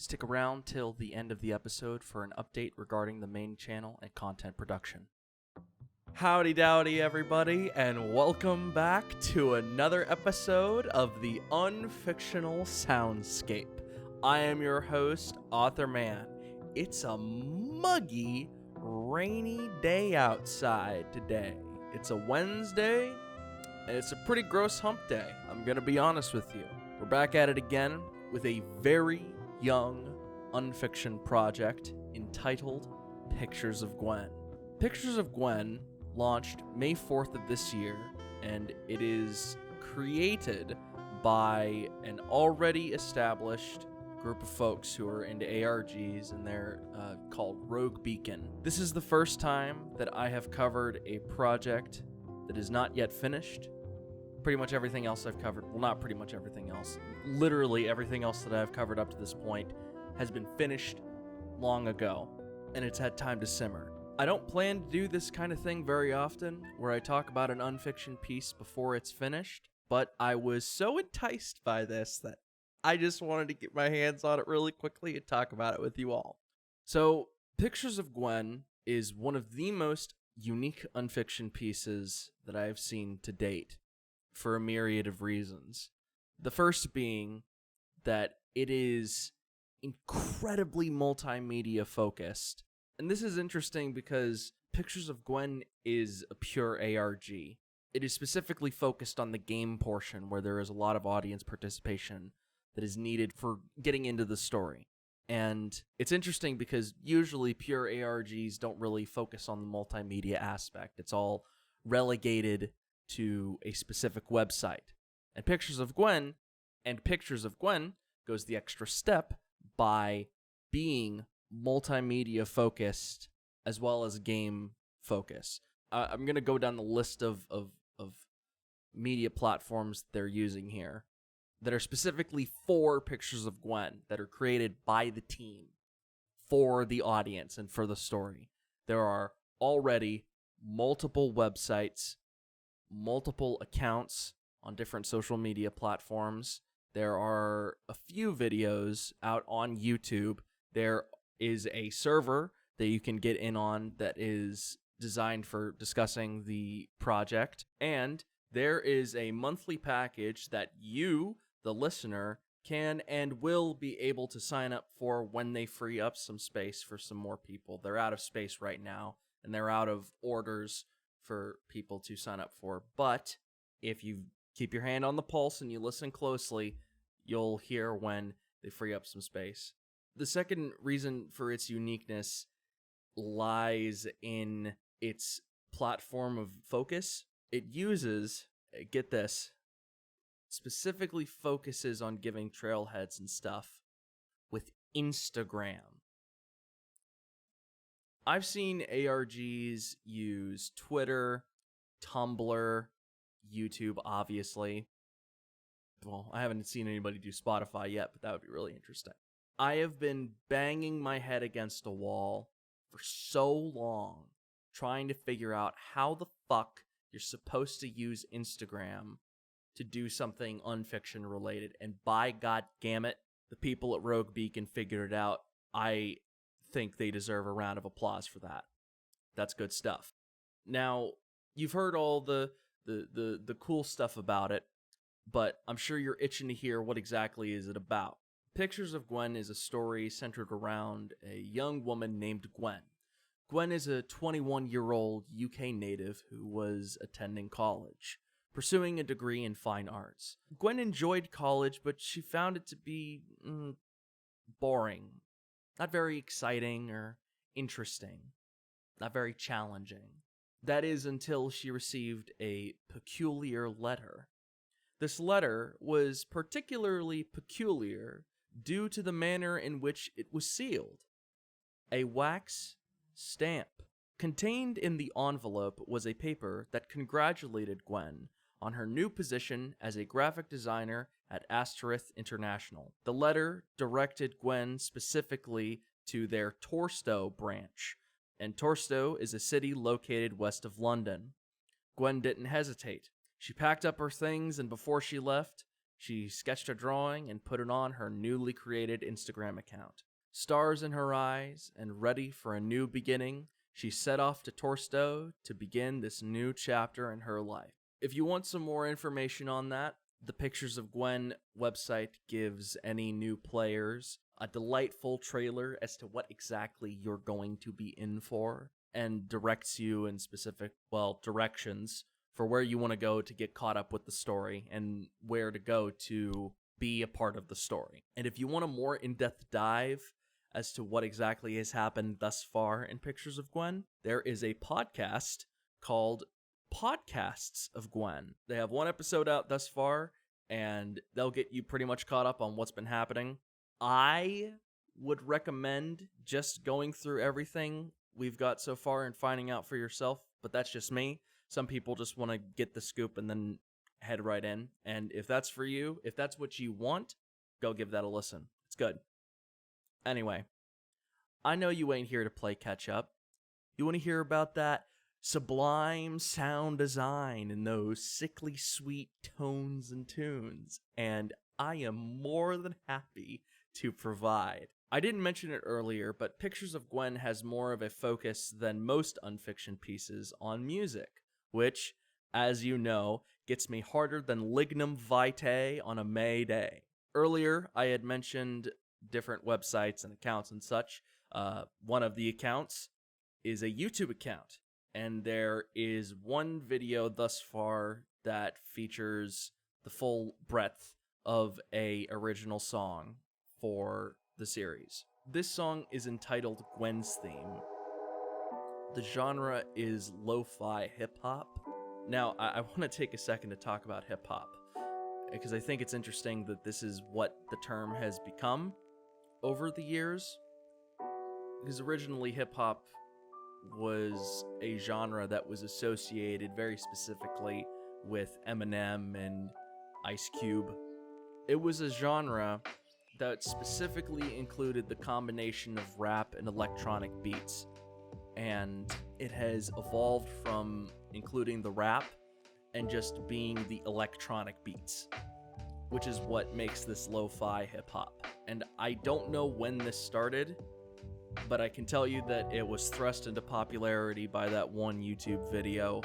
Stick around till the end of the episode for an update regarding the main channel and content production. Howdy dowdy everybody, and welcome back to another episode of the Unfictional Soundscape. I am your host, Author Man. It's a muggy, rainy day outside today. It's a Wednesday, and it's a pretty gross hump day, I'm gonna be honest with you. We're back at it again with a very young unfiction project entitled Pictures of Gwen. Pictures of Gwen launched May 4th of this year, and it is created by an already established group of folks who are into ARGs, and they're called Rogue Beacon. This is the first time that I have covered a project that is not yet finished. Pretty much everything else I've covered, well, not pretty much everything else, literally everything else that I've covered up to this point has been finished long ago, and it's had time to simmer. I don't plan to do this kind of thing very often, where I talk about an unfiction piece before it's finished, but I was so enticed by this that I just wanted to get my hands on it really quickly and talk about it with you all. So, Pictures of Gwen is one of the most unique unfiction pieces that I have seen to date, for a myriad of reasons. The first being that it is incredibly multimedia focused. And this is interesting because Pictures of Gwen is a pure ARG. It is specifically focused on the game portion, where there is a lot of audience participation that is needed for getting into the story. And it's interesting because usually pure ARGs don't really focus on the multimedia aspect. It's all relegated to a specific website. And Pictures of Gwen goes the extra step by being multimedia focused as well as game focus. I'm going to go down the list of media platforms they're using here that are specifically for Pictures of Gwen, that are created by the team for the audience and for the story. There are already multiple websites, multiple accounts on different social media platforms. There are a few videos out on YouTube. There is a server that you can get in on that is designed for discussing the project. And there is a monthly package that you, the listener, can and will be able to sign up for when they free up some space for some more people. They're out of space right now, and they're out of orders for people to sign up for. But if you keep your hand on the pulse and you listen closely, you'll hear when they free up some space. The second reason for its uniqueness lies in its platform of focus. It uses, get this, specifically focuses on giving trailheads and stuff with Instagram. I've seen ARGs use Twitter, Tumblr, YouTube, obviously. Well, I haven't seen anybody do Spotify yet, but that would be really interesting. I have been banging my head against a wall for so long, trying to figure out how the fuck you're supposed to use Instagram to do something unfiction related. And by god damn it, the people at Rogue Beacon figured it out. I think they deserve a round of applause for that. That's good stuff. Now, you've heard all the cool stuff about it, but I'm sure you're itching to hear what exactly is it about. Pictures of Gwen is a story centered around a young woman named Gwen. Gwen is a 21-year-old UK native who was attending college, pursuing a degree in fine arts. Gwen enjoyed college, but she found it to be boring. Not very exciting or interesting. Not very challenging. That is until she received a peculiar letter. This letter was particularly peculiar due to the manner in which it was sealed. A wax stamp. Contained in the envelope was a paper that congratulated Gwen on her new position as a graphic designer at Asterisk International. The letter directed Gwen specifically to their Torstow branch, and Torstow is a city located west of London. Gwen didn't hesitate. She packed up her things, and before she left, She sketched a drawing and put it on her newly created Instagram account. Stars in her eyes and ready for a new beginning, she set off to Torstow to begin this new chapter in her life. If you want some more information on that, the Pictures of Gwen website gives any new players a delightful trailer as to what exactly you're going to be in for, and directs you in specific, directions for where you want to go to get caught up with the story and where to go to be a part of the story. And if you want a more in-depth dive as to what exactly has happened thus far in Pictures of Gwen, there is a podcast called Podcasts of Gwen. They have one episode out thus far, and they'll get you pretty much caught up on what's been happening. I would recommend just going through everything we've got so far and finding out for yourself, but that's just me. Some people just want to get the scoop and then head right in. And if that's for you, if that's what you want, go give that a listen. It's good. Anyway, I know you ain't here to play catch up. You want to hear about that sublime sound design and those sickly sweet tones and tunes, and I am more than happy to provide. I didn't mention it earlier, but Pictures of Gwen has more of a focus than most Unfiction pieces on music, which, as you know, gets me harder than lignum vitae on a May day. Earlier, I had mentioned different websites and accounts and such. One of the accounts is a YouTube account, and there is one video thus far that features the full breadth of a original song for the series. This song is entitled Gwen's Theme. The genre is lo-fi hip-hop. Now, I want to take a second to talk about hip-hop, because I think it's interesting that this is what the term has become over the years. Because originally hip-hop was a genre that was associated very specifically with Eminem and Ice Cube. It was a genre that specifically included the combination of rap and electronic beats, and it has evolved from including the rap and just being the electronic beats, which is what makes this lo-fi hip-hop. And I don't know when this started, but I can tell you that it was thrust into popularity by that one YouTube video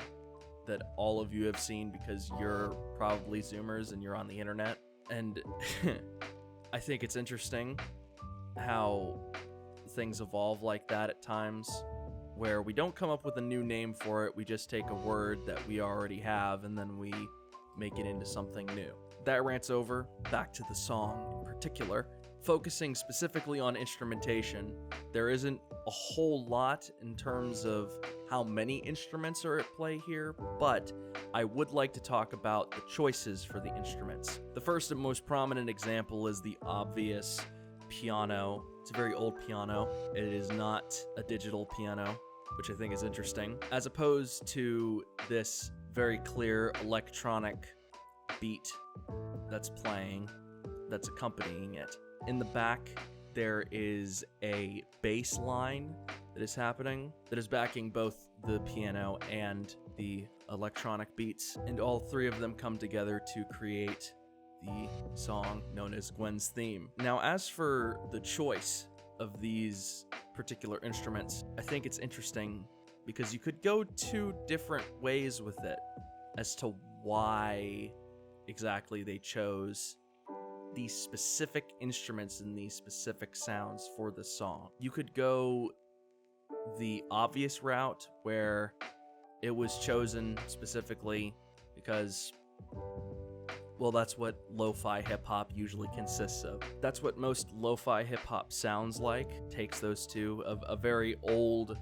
that all of you have seen because you're probably Zoomers and you're on the internet. And I think it's interesting how things evolve like that at times, where we don't come up with a new name for it, we just take a word that we already have and then we make it into something new. That rant's over. Back to the song in particular. Focusing specifically on instrumentation, there isn't a whole lot in terms of how many instruments are at play here, but I would like to talk about the choices for the instruments. The first and most prominent example is the obvious piano. It's a very old piano. It is not a digital piano, which I think is interesting, as opposed to this very clear electronic beat that's playing, that's accompanying it. In the back, there is a bass line that is happening that is backing both the piano and the electronic beats, and all three of them come together to create the song known as Gwen's Theme. Now, as for the choice of these particular instruments, I think it's interesting because you could go two different ways with it as to why exactly they chose these specific instruments and these specific sounds for the song. You could go the obvious route where it was chosen specifically because, well, that's what lo-fi hip-hop usually consists of. That's what most lo-fi hip-hop sounds like. Takes those two, of a very old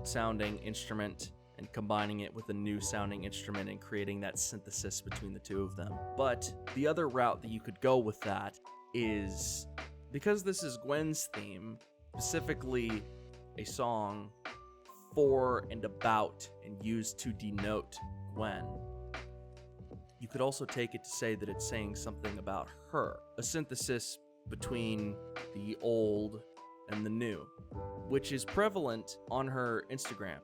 sounding instrument and combining it with a new sounding instrument and creating that synthesis between the two of them. But the other route that you could go with that is, because this is Gwen's theme, specifically a song for and about and used to denote Gwen, you could also take it to say that it's saying something about her, a synthesis between the old and the new, which is prevalent on her Instagram.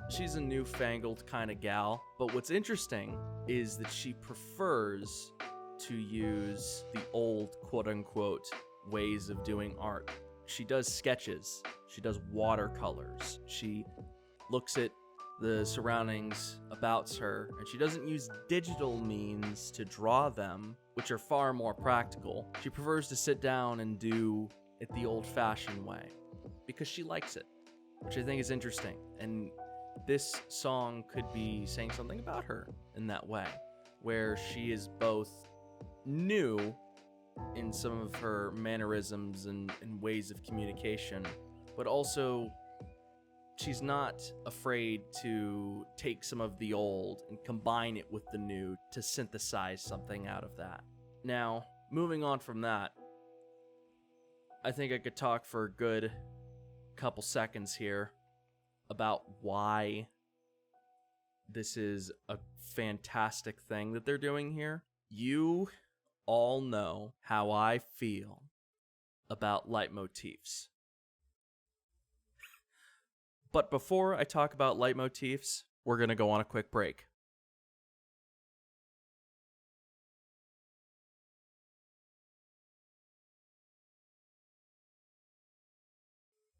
She's a newfangled kind of gal, but what's interesting is that she prefers to use the old quote-unquote ways of doing art. She does sketches, she does watercolors, she looks at the surroundings about her, and she doesn't use digital means to draw them, which are far more practical. She prefers to sit down and do it the old-fashioned way, because she likes it, which I think is interesting. And this song could be saying something about her in that way, where she is both new in some of her mannerisms and ways of communication, but also she's not afraid to take some of the old and combine it with the new to synthesize something out of that. Now, moving on from that, I think I could talk for a good couple seconds here about why this is a fantastic thing that they're doing here. You all know how I feel about leitmotifs. But before I talk about leitmotifs, we're going to go on a quick break.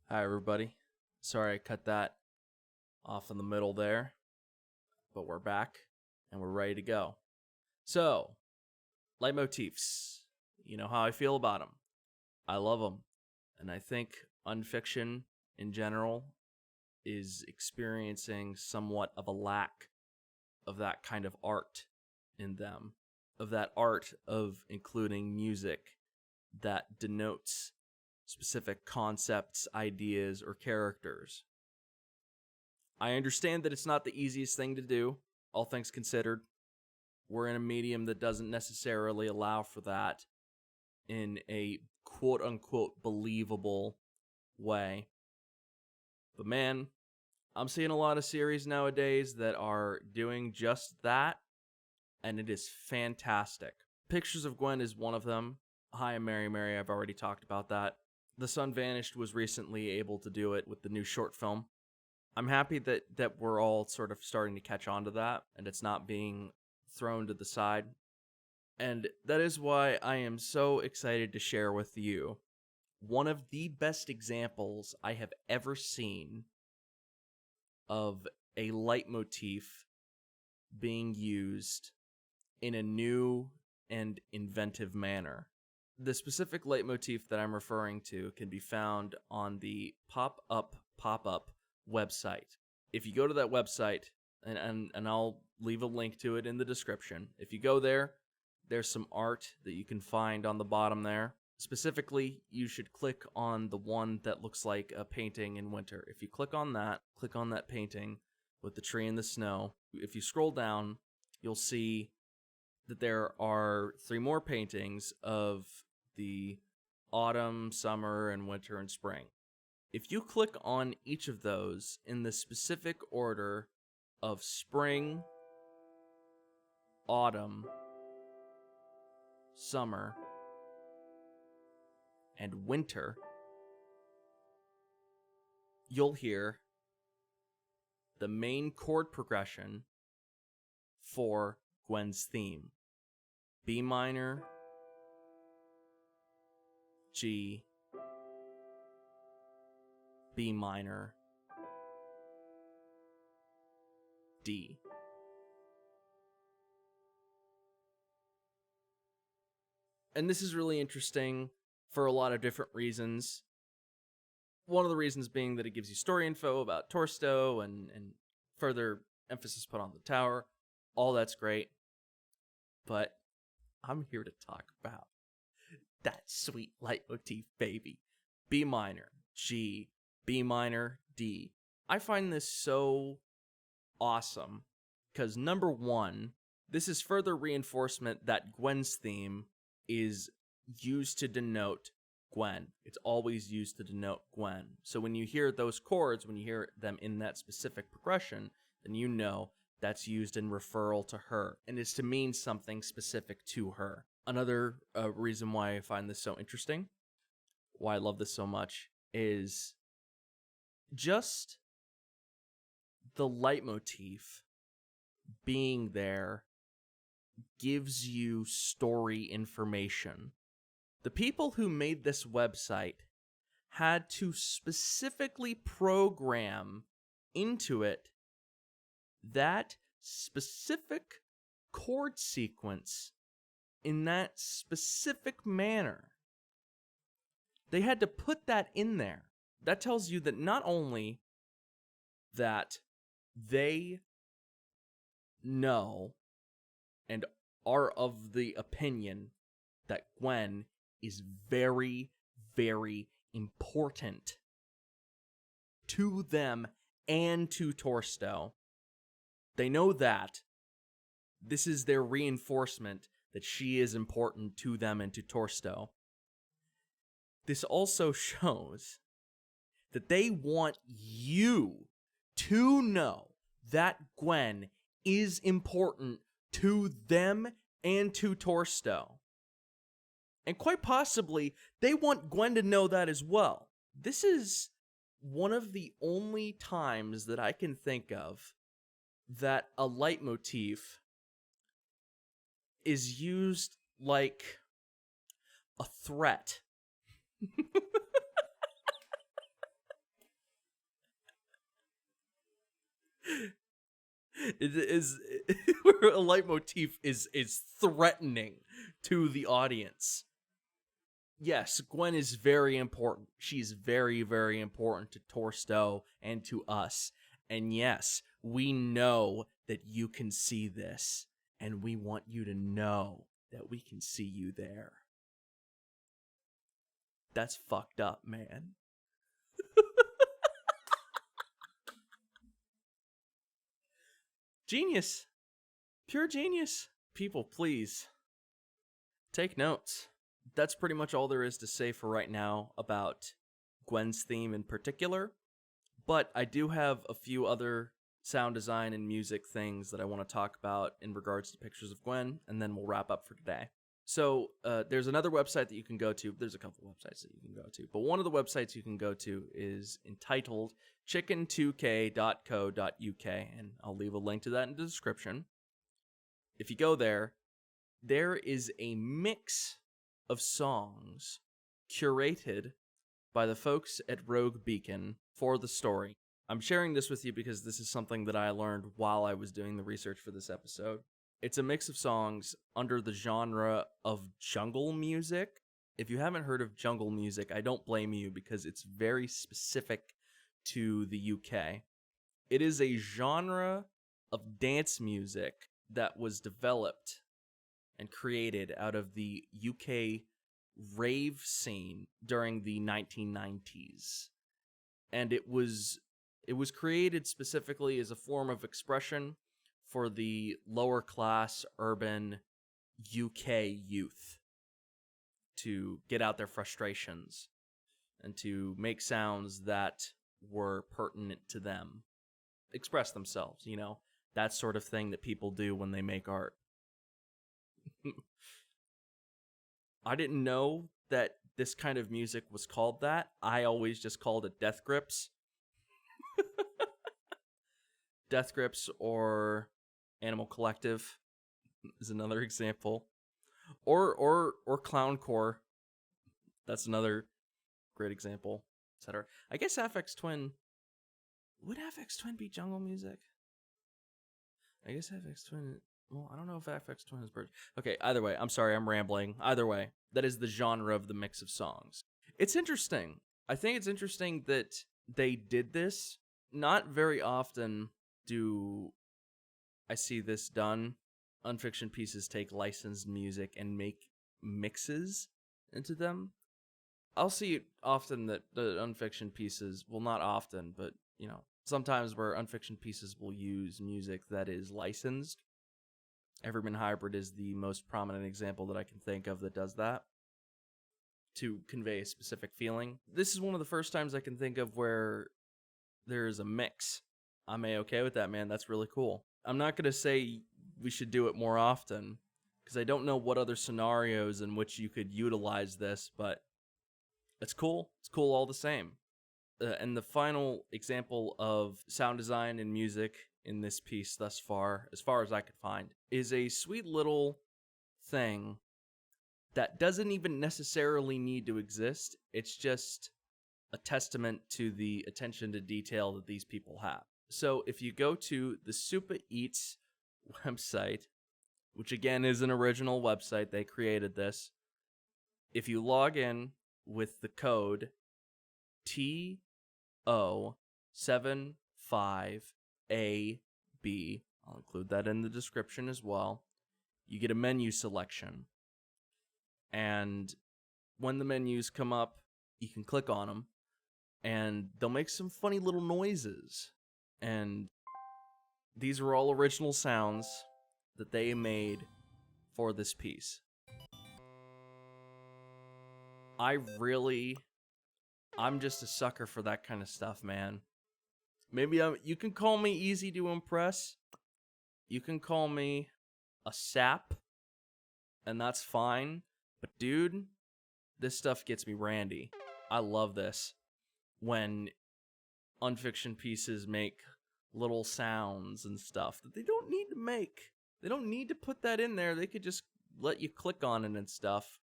Hi, everybody. Sorry I cut that off in the middle there, but we're back and we're ready to go. So, leitmotifs. You know how I feel about them. I love them. And I think Unfiction in general is experiencing somewhat of a lack of that kind of art in them, of that art of including music that denotes specific concepts, ideas, or characters. I understand that it's not the easiest thing to do, all things considered. We're in a medium that doesn't necessarily allow for that in a quote-unquote believable way. But man, I'm seeing a lot of series nowadays that are doing just that, and it is fantastic. Pictures of Gwen is one of them. Hi, I'm Mary Mary, I've already talked about that. The Sun Vanished was recently able to do it with the new short film. I'm happy that we're all sort of starting to catch on to that, and it's not being thrown to the side. And that is why I am so excited to share with you one of the best examples I have ever seen of a leitmotif being used in a new and inventive manner. The specific leitmotif that I'm referring to can be found on the Pop-Up website. If you go to that website, and I'll leave a link to it in the description. If you go there, there's some art that you can find on the bottom there. Specifically, you should click on the one that looks like a painting in winter. If you click on that painting with the tree and the snow, if you scroll down, you'll see that there are 3 more paintings of the autumn, summer, and winter and spring. If you click on each of those in the specific order of spring, autumn, summer, and winter, you'll hear the main chord progression for Gwen's theme. B minor, G, B minor, D. And this is really interesting for a lot of different reasons. One of the reasons being that it gives you story info about Torsto and further emphasis put on the tower. All that's great. But I'm here to talk about that sweet leitmotif, baby. B minor, G, B minor, D. I find this so awesome because number one, this is further reinforcement that Gwen's theme is used to denote Gwen. It's always used to denote Gwen. So when you hear those chords, when you hear them in that specific progression, then you know that's used in referral to her and is to mean something specific to her. Another reason why I find this so interesting, why I love this so much, is just the leitmotif being there gives you story information. The people who made this website had to specifically program into it that specific chord sequence in that specific manner. They had to put that in there. That tells you that not only that they know and are of the opinion that Gwen is very, very important to them and to Torsto. They know that. This is their reinforcement that she is important to them and to Torsto. This also shows that they want you to know that Gwen is important to them and to Torsto. And quite possibly, they want Gwen to know that as well. This is one of the only times that I can think of that a leitmotif is used like a threat. It is where a leitmotif is threatening to the audience. Yes, Gwen is very important. She's very, very important to Torsto and to us. And yes, we know that you can see this, and we want you to know that we can see you there. That's fucked up, man. Genius. Pure genius. People, please take notes. That's pretty much all there is to say for right now about Gwen's theme in particular. But I do have a few other sound design and music things that I want to talk about in regards to pictures of Gwen, and then we'll wrap up for today. So there's another website that you can go to. There's a couple websites that you can go to, but one of the websites you can go to is entitled chicken2k.co.uk, and I'll leave a link to that in the description. If you go there, there is a mix of songs curated by the folks at Rogue Beacon for the story. I'm sharing this with you because this is something that I learned while I was doing the research for this episode. It's a mix of songs under the genre of jungle music. If you haven't heard of jungle music, I don't blame you because it's very specific to the UK. It is a genre of dance music that was developed and created out of the UK rave scene during the 1990s. And it was created specifically as a form of expression for the lower class urban UK youth to get out their frustrations and to make sounds that were pertinent to them, express themselves, you know, that sort of thing that people do when they make art. I didn't know that this kind of music was called that. I always just called it death grips. Death grips or Animal Collective is another example. Or clowncore. That's another great example, etc. I guess Aphex Twin, would Aphex Twin be jungle music? I guess Aphex Twin, well, I don't know if Aphex Twin is bird. Okay, either way, I'm sorry, I'm rambling. Either way, that is the genre of the mix of songs. It's interesting. I think it's interesting that they did this. Not very often do I see this done. Unfiction pieces take licensed music and make mixes into them. I'll see it often that the unfiction pieces, well, not often, but, you know, sometimes where unfiction pieces will use music that is licensed. Everyman Hybrid is the most prominent example that I can think of that does that to convey a specific feeling. This is one of the first times I can think of where there is a mix. I'm A-okay with that, man. That's really cool. I'm not going to say we should do it more often because I don't know what other scenarios in which you could utilize this, but it's cool. It's cool all the same. And the final example of sound design and music in this piece thus far as I could find, is a sweet little thing that doesn't even necessarily need to exist. It's just a testament to the attention to detail that these people have. So if you go to the Supaeats website, which again is an original website, they created this. If you log in with the code TO75AB, I'll include that in the description as well, you get a menu selection. And when the menus come up, you can click on them, and they'll make some funny little noises. And these are all original sounds that they made for this piece. I'm just a sucker for that kind of stuff, man. Maybe you can call me easy to impress. You can call me a sap, and that's fine. But dude, this stuff gets me randy. I love this. When unfiction pieces make little sounds and stuff that they don't need to make. They don't need to put that in there. They could just let you click on it and stuff.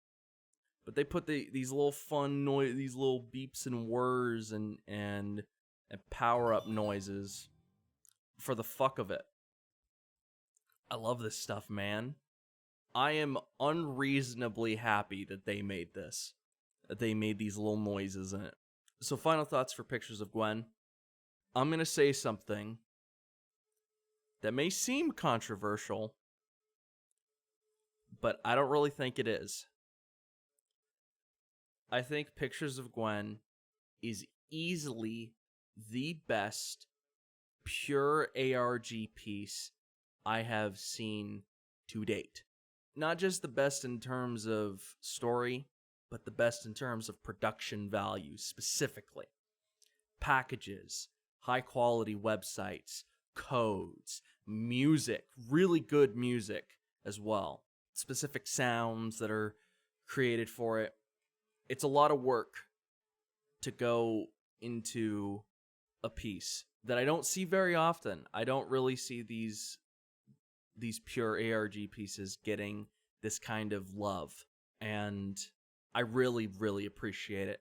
But they put these little fun noise, these little beeps and whirs and power-up noises for the fuck of it. I love this stuff, man. I am unreasonably happy that they made this. That they made these little noises in it. So final thoughts for Pictures of Gwen. I'm going to say something that may seem controversial, but I don't really think it is. I think Pictures of Gwen is easily the best pure ARG piece I have seen to date. Not just the best in terms of story, but the best in terms of production value specifically. Packages, high-quality websites, codes, music, really good music as well. Specific sounds that are created for it. It's a lot of work to go into a piece that I don't see very often. I don't really see these pure ARG pieces getting this kind of love, and I really, really appreciate it.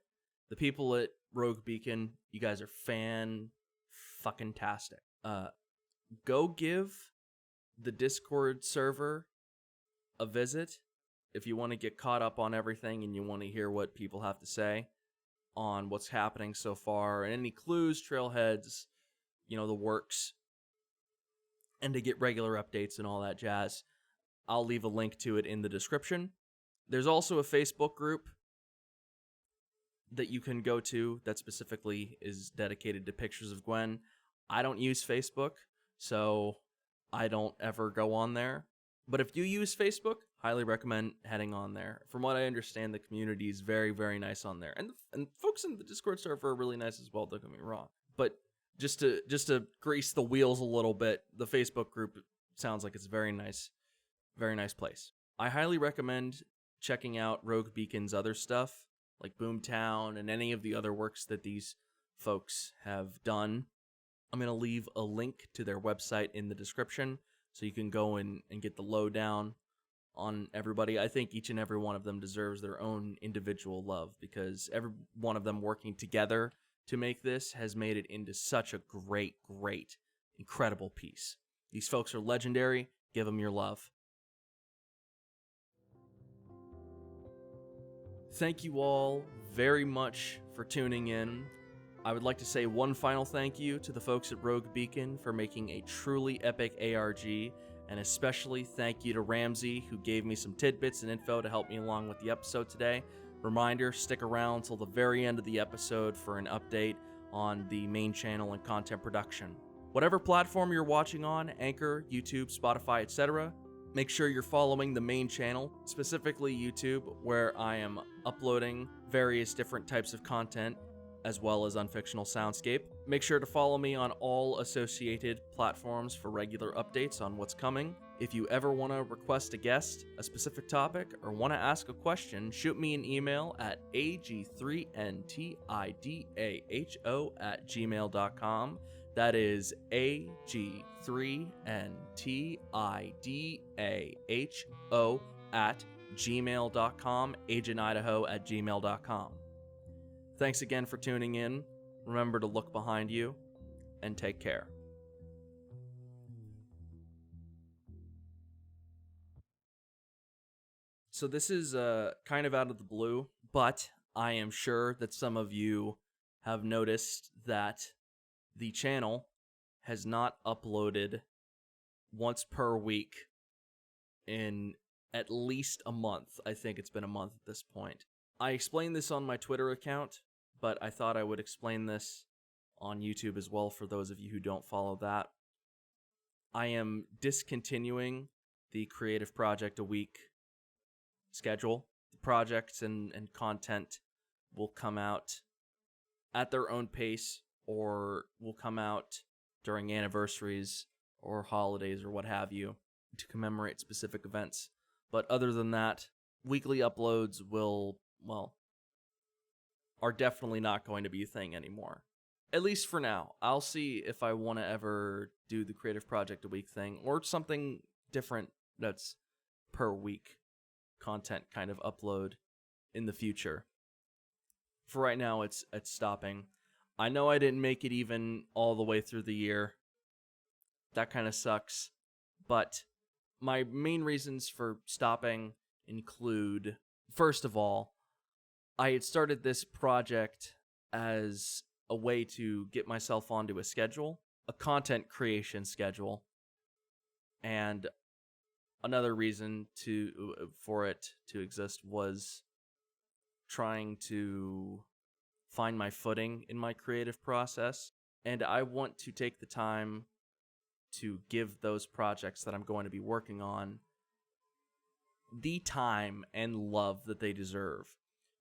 The people at Rogue Beacon, you guys are fan-fucking-tastic. Go give the Discord server a visit if you want to get caught up on everything and you want to hear what people have to say on what's happening so far, and any clues, trailheads, the works, and to get regular updates and all that jazz. I'll leave a link to it in the description. There's also a Facebook group that you can go to that specifically is dedicated to Pictures of Gwen. I don't use Facebook, so I don't ever go on there. But if you use Facebook, highly recommend heading on there. From what I understand, the community is very, very nice on there. And folks in the Discord server are really nice as well, don't get me wrong. But just to grease the wheels a little bit, the Facebook group sounds like it's a very nice place. I highly recommend checking out Rogue Beacon's other stuff, like Boomtown and any of the other works that these folks have done. I'm going to leave a link to their website in the description so you can go and get the lowdown on everybody. I think each and every one of them deserves their own individual love, because every one of them working together to make this has made it into such a great, incredible piece. These folks are legendary. Give them your love. Thank you all very much for tuning in. I would like to say one final thank you to the folks at Rogue Beacon for making a truly epic ARG, and especially thank you to Ramsey, who gave me some tidbits and info to help me along with the episode today. Reminder, stick around till the very end of the episode for an update on the main channel and content production. Whatever platform you're watching on, Anchor, YouTube, Spotify, etc., make sure you're following the main channel, specifically YouTube, where I am uploading various different types of content, as well as Unfictional Soundscape. Make sure to follow me on all associated platforms for regular updates on what's coming. If you ever want to request a guest, a specific topic, or want to ask a question, shoot me an email at ag3ntidaho@gmail.com. That is AG3NTIDAHO at gmail.com, agentidaho@gmail.com. Thanks again for tuning in. Remember to look behind you, and take care. So this is kind of out of the blue, but I am sure that some of you have noticed that the channel has not uploaded once per week in at least a month. I think it's been a month at this point. I explained this on my Twitter account, but I thought I would explain this on YouTube as well for those of you who don't follow that. I am discontinuing the Creative Project a Week schedule. The projects and content will come out at their own pace, or will come out during anniversaries or holidays or what have you to commemorate specific events. But other than that, weekly uploads are definitely not going to be a thing anymore. At least for now. I'll see if I want to ever do the Creative Project a Week thing, or something different that's per week content kind of upload in the future. For right now, it's stopping. I know I didn't make it even all the way through the year. That kind of sucks. But my main reasons for stopping include, first of all, I had started this project as a way to get myself onto a schedule, a content creation schedule, and another reason for it to exist was trying to find my footing in my creative process. And I want to take the time to give those projects that I'm going to be working on the time and love that they deserve.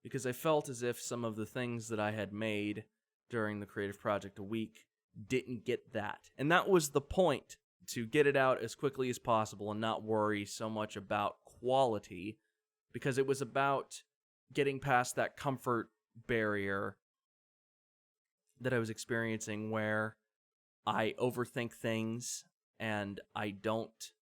Because I felt as if some of the things that I had made during the Creative Project a Week didn't get that. And that was the point, to get it out as quickly as possible and not worry so much about quality, because it was about getting past that comfort barrier that I was experiencing where I overthink things and I don't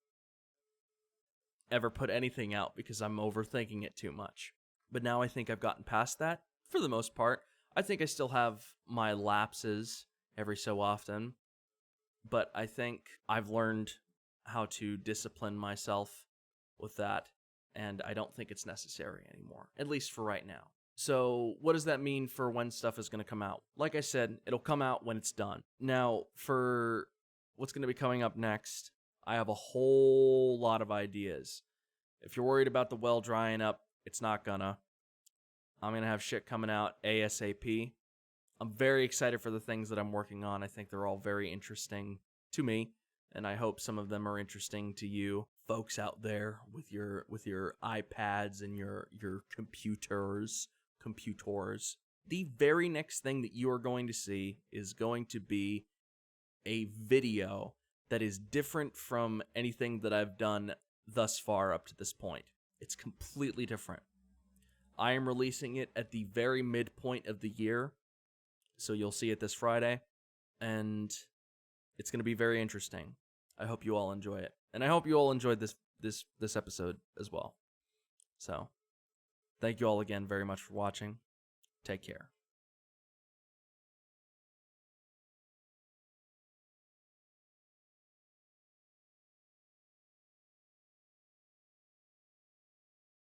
ever put anything out because I'm overthinking it too much. But now I think I've gotten past that for the most part. I think I still have my lapses every so often, but I think I've learned how to discipline myself with that, and I don't think it's necessary anymore, at least for right now. So what does that mean for when stuff is going to come out? Like I said, it'll come out when it's done. Now, for what's going to be coming up next, I have a whole lot of ideas. If you're worried about the well drying up, it's not gonna. I'm going to have shit coming out ASAP. I'm very excited for the things that I'm working on. I think they're all very interesting to me, and I hope some of them are interesting to you folks out there with your iPads and your computers. The very next thing that you are going to see is going to be a video that is different from anything that I've done thus far up to this point. It's completely different. I am releasing it at the very midpoint of the year, so you'll see it this Friday, and it's going to be very interesting. I hope you all enjoy it, and I hope you all enjoyed this episode as well. So, thank you all again very much for watching. Take care.